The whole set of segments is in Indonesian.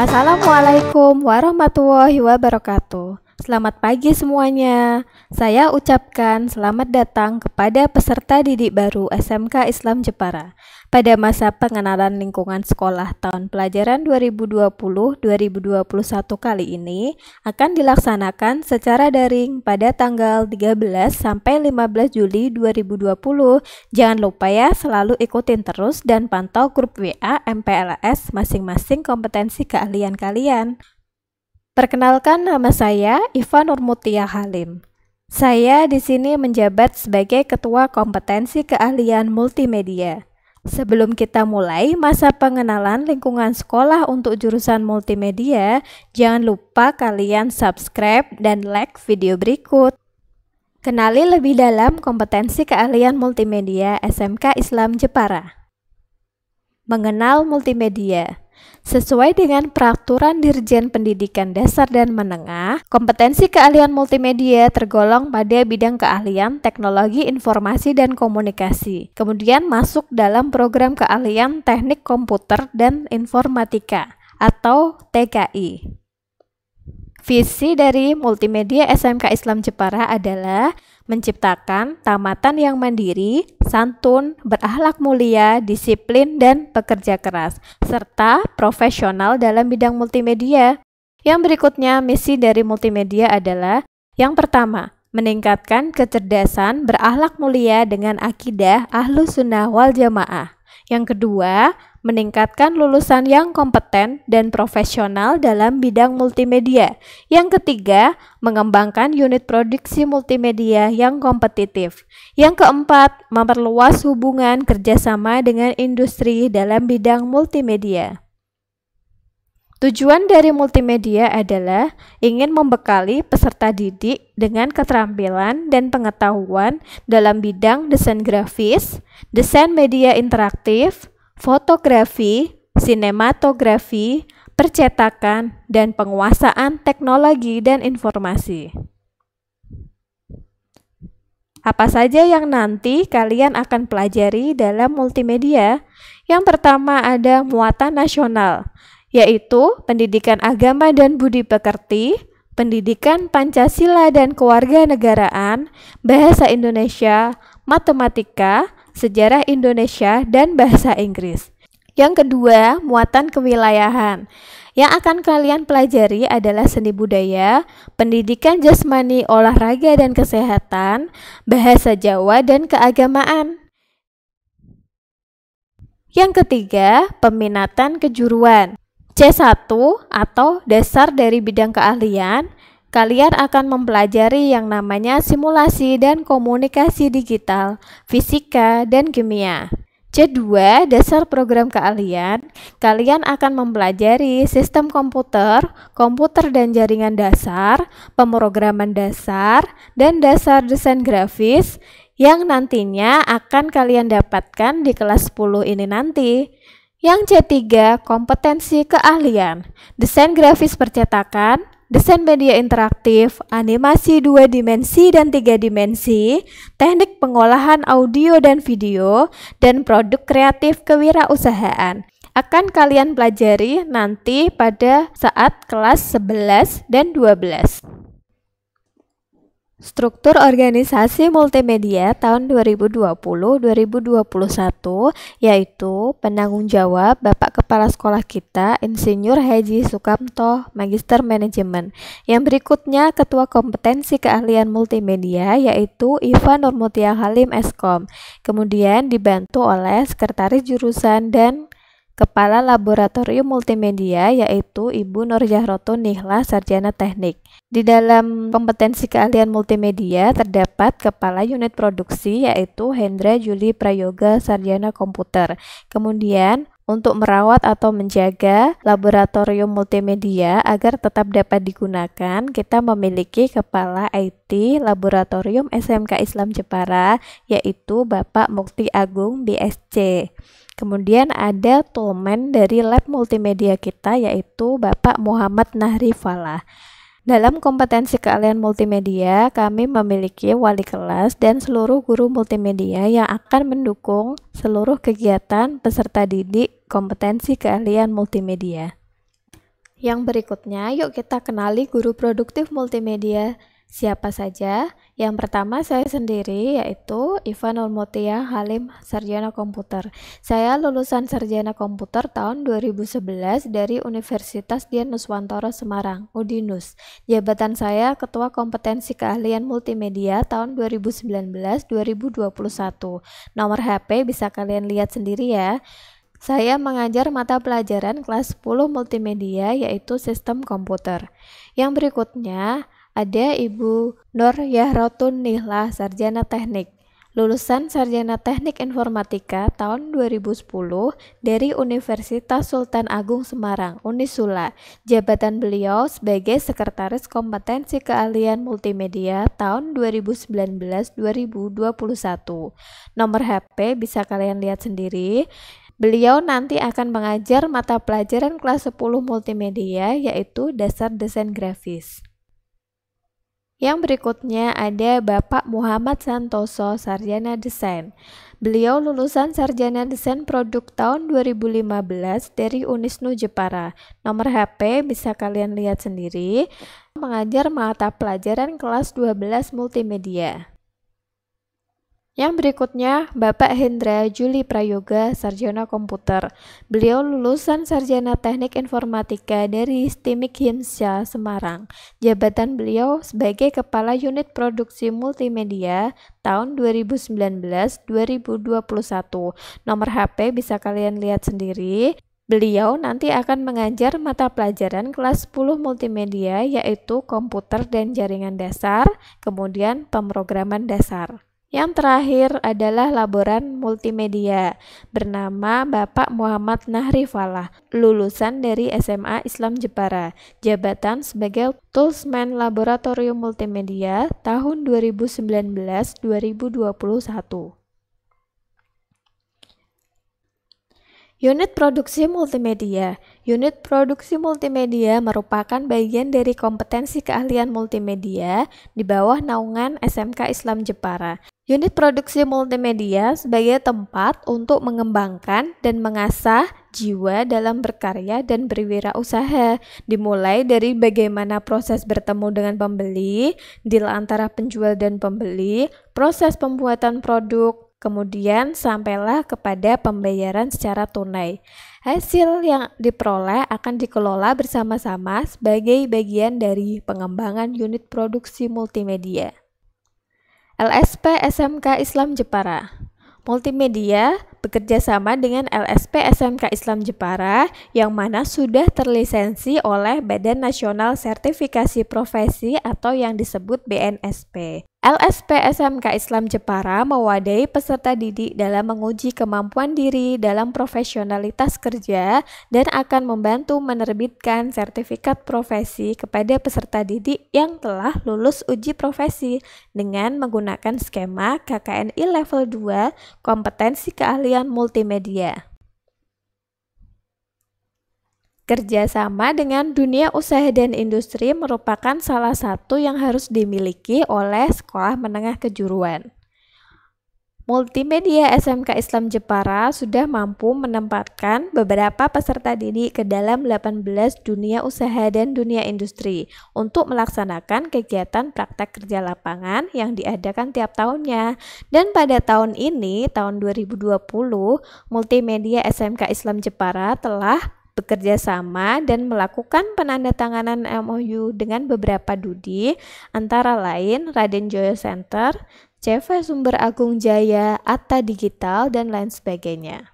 Assalamualaikum warahmatullahi wabarakatuh. Selamat pagi semuanya. Saya ucapkan selamat datang kepada peserta didik baru SMK Islam Jepara. Pada masa pengenalan lingkungan sekolah tahun pelajaran 2020-2021 kali ini akan dilaksanakan secara daring pada tanggal 13 sampai 15 Juli 2020. Jangan lupa ya, selalu ikutin terus dan pantau grup WA MPLS masing-masing kompetensi keahlian kalian. Perkenalkan, nama saya Iva Nurmutia Halim. Saya di sini menjabat sebagai Ketua Kompetensi Keahlian Multimedia. Sebelum kita mulai masa pengenalan lingkungan sekolah untuk jurusan multimedia, jangan lupa kalian subscribe dan like video berikut. Kenali lebih dalam kompetensi keahlian multimedia SMK Islam Jepara. Mengenal multimedia. Sesuai dengan Peraturan Dirjen Pendidikan Dasar dan Menengah, kompetensi keahlian multimedia tergolong pada bidang keahlian teknologi informasi dan komunikasi. Kemudian masuk dalam program keahlian teknik komputer dan informatika atau TKI. Visi dari multimedia SMK Islam Jepara adalah menciptakan tamatan yang mandiri, santun, berakhlak mulia, disiplin, dan pekerja keras, serta profesional dalam bidang multimedia. Yang berikutnya, misi dari multimedia adalah yang pertama, meningkatkan kecerdasan berakhlak mulia dengan akidah Ahlus Sunnah wal Jamaah. Yang kedua, meningkatkan lulusan yang kompeten dan profesional dalam bidang multimedia. Yang ketiga, mengembangkan unit produksi multimedia yang kompetitif. Yang keempat, memperluas hubungan kerjasama dengan industri dalam bidang multimedia. Tujuan dari multimedia adalah ingin membekali peserta didik dengan keterampilan dan pengetahuan dalam bidang desain grafis, desain media interaktif, fotografi, sinematografi, percetakan, dan penguasaan teknologi dan informasi. Apa saja yang nanti kalian akan pelajari dalam multimedia? Yang pertama ada muatan nasional, yaitu pendidikan agama dan budi pekerti, pendidikan Pancasila dan kewarganegaraan, bahasa Indonesia, matematika, sejarah Indonesia, dan bahasa Inggris. Yang kedua, muatan kewilayahan. Yang akan kalian pelajari adalah seni budaya, pendidikan jasmani, olahraga dan kesehatan, bahasa Jawa, dan keagamaan. Yang ketiga, peminatan kejuruan. C1 atau dasar dari bidang keahlian, kalian akan mempelajari yang namanya simulasi dan komunikasi digital, fisika, dan kimia. C2, dasar program keahlian, kalian akan mempelajari sistem komputer, komputer dan jaringan dasar, pemrograman dasar, dan dasar desain grafis yang nantinya akan kalian dapatkan di kelas 10 ini nanti. Yang C3, kompetensi keahlian, desain grafis percetakan, desain media interaktif, animasi 2 dimensi dan 3 dimensi, teknik pengolahan audio dan video, dan produk kreatif kewirausahaan. Akan kalian pelajari nanti pada saat kelas 11 dan 12. Struktur organisasi multimedia tahun 2020-2021 yaitu penanggung jawab Bapak Kepala Sekolah kita Insinyur Haji Sukamto, Magister Manajemen. Yang berikutnya Ketua Kompetensi Keahlian Multimedia yaitu Iva Nurmutia Halim Eskom. Kemudian dibantu oleh Sekretaris Jurusan dan Kepala Laboratorium Multimedia yaitu Ibu Nurjahroto Nihla Sarjana Teknik. Di dalam kompetensi keahlian multimedia terdapat Kepala Unit Produksi yaitu Hendra Juli Prayoga Sarjana Komputer. Kemudian untuk merawat atau menjaga laboratorium multimedia agar tetap dapat digunakan, kita memiliki Kepala IT Laboratorium SMK Islam Jepara yaitu Bapak Mukti Agung BSC. Kemudian ada toolman dari lab multimedia kita yaitu Bapak Muhammad Nahri Falah. Dalam kompetensi keahlian multimedia, kami memiliki wali kelas dan seluruh guru multimedia yang akan mendukung seluruh kegiatan peserta didik kompetensi keahlian multimedia. Yang berikutnya, yuk kita kenali guru produktif multimedia. Siapa saja? Yang pertama saya sendiri, yaitu Iva Nurmutia Halim, Sarjana Komputer. Saya lulusan Sarjana Komputer tahun 2011 dari Universitas Dian Nuswantoro Semarang, UDINUS. Jabatan saya Ketua Kompetensi Keahlian Multimedia tahun 2019-2021. Nomor HP bisa kalian lihat sendiri ya. Saya mengajar mata pelajaran kelas 10 multimedia, yaitu sistem komputer. Yang berikutnya ada Ibu Nur Yahrotun Nihlah, Sarjana Teknik. Lulusan Sarjana Teknik Informatika tahun 2010 dari Universitas Sultan Agung Semarang, Unisula. Jabatan beliau sebagai Sekretaris Kompetensi Keahlian Multimedia tahun 2019-2021. Nomor HP bisa kalian lihat sendiri. Beliau nanti akan mengajar mata pelajaran kelas 10 multimedia, yaitu dasar desain grafis. Yang berikutnya ada Bapak Muhammad Santoso, Sarjana Desain. Beliau lulusan Sarjana Desain Produk tahun 2015 dari Unisnu Jepara. Nomor HP bisa kalian lihat sendiri. Mengajar mata pelajaran kelas 12 multimedia. Yang berikutnya, Bapak Hendra Juli Prayoga, Sarjana Komputer. Beliau lulusan Sarjana Teknik Informatika dari STIMIK Hinsya, Semarang. Jabatan beliau sebagai Kepala Unit Produksi Multimedia tahun 2019-2021. Nomor HP bisa kalian lihat sendiri. Beliau nanti akan mengajar mata pelajaran kelas 10 multimedia, yaitu komputer dan jaringan dasar, kemudian pemrograman dasar. Yang terakhir adalah laboran multimedia bernama Bapak Muhammad Nahri Falah, lulusan dari SMA Islam Jepara. Jabatan sebagai Toolsman Laboratorium Multimedia tahun 2019-2021. Unit Produksi Multimedia. Unit Produksi Multimedia merupakan bagian dari kompetensi keahlian multimedia di bawah naungan SMK Islam Jepara. Unit Produksi Multimedia sebagai tempat untuk mengembangkan dan mengasah jiwa dalam berkarya dan berwirausaha, dimulai dari bagaimana proses bertemu dengan pembeli, deal antara penjual dan pembeli, proses pembuatan produk, kemudian sampailah kepada pembayaran secara tunai. Hasil yang diperoleh akan dikelola bersama-sama sebagai bagian dari pengembangan unit produksi multimedia. LSP SMK Islam Jepara. Multimedia bekerja sama dengan LSP SMK Islam Jepara yang mana sudah terlisensi oleh Badan Nasional Sertifikasi Profesi atau yang disebut BNSP. LSP SMK Islam Jepara mewadahi peserta didik dalam menguji kemampuan diri dalam profesionalitas kerja dan akan membantu menerbitkan sertifikat profesi kepada peserta didik yang telah lulus uji profesi dengan menggunakan skema KKNI level 2 kompetensi keahlian multimedia. Kerjasama dengan dunia usaha dan industri merupakan salah satu yang harus dimiliki oleh sekolah menengah kejuruan. Multimedia SMK Islam Jepara sudah mampu menempatkan beberapa peserta didik ke dalam 18 dunia usaha dan dunia industri untuk melaksanakan kegiatan praktek kerja lapangan yang diadakan tiap tahunnya. Dan pada tahun ini, tahun 2020, Multimedia SMK Islam Jepara telah bekerja sama dan melakukan penandatanganan MOU dengan beberapa DUDI, antara lain Raden Joyo Center, CV Sumber Agung Jaya, Atta Digital, dan lain sebagainya.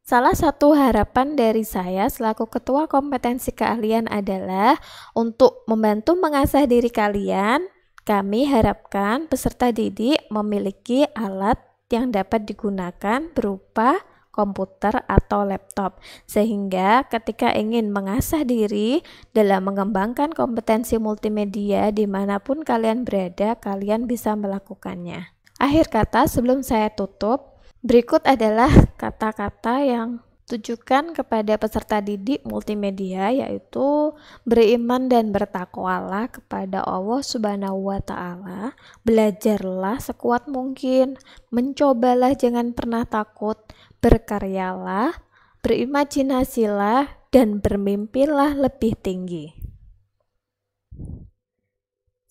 Salah satu harapan dari saya selaku Ketua Kompetensi Keahlian adalah untuk membantu mengasah diri kalian. Kami harapkan peserta didik memiliki alat yang dapat digunakan berupa komputer atau laptop, sehingga ketika ingin mengasah diri dalam mengembangkan kompetensi multimedia dimanapun kalian berada, kalian bisa melakukannya. Akhir kata sebelum saya tutup, berikut adalah kata-kata yang tujukan kepada peserta didik multimedia, yaitu beriman dan bertakwalah kepada Allah Subhanahu wa Ta'ala, belajarlah sekuat mungkin, mencobalah jangan pernah takut, berkaryalah, berimajinasilah, dan bermimpilah lebih tinggi.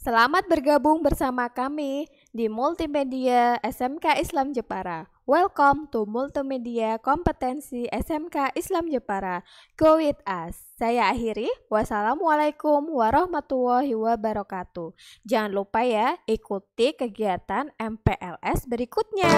Selamat bergabung bersama kami di Multimedia SMK Islam Jepara. Welcome to Multimedia Kompetensi SMK Islam Jepara. Go with us. Saya akhiri. Wassalamualaikum warahmatullahi wabarakatuh. Jangan lupa ya, ikuti kegiatan MPLS berikutnya.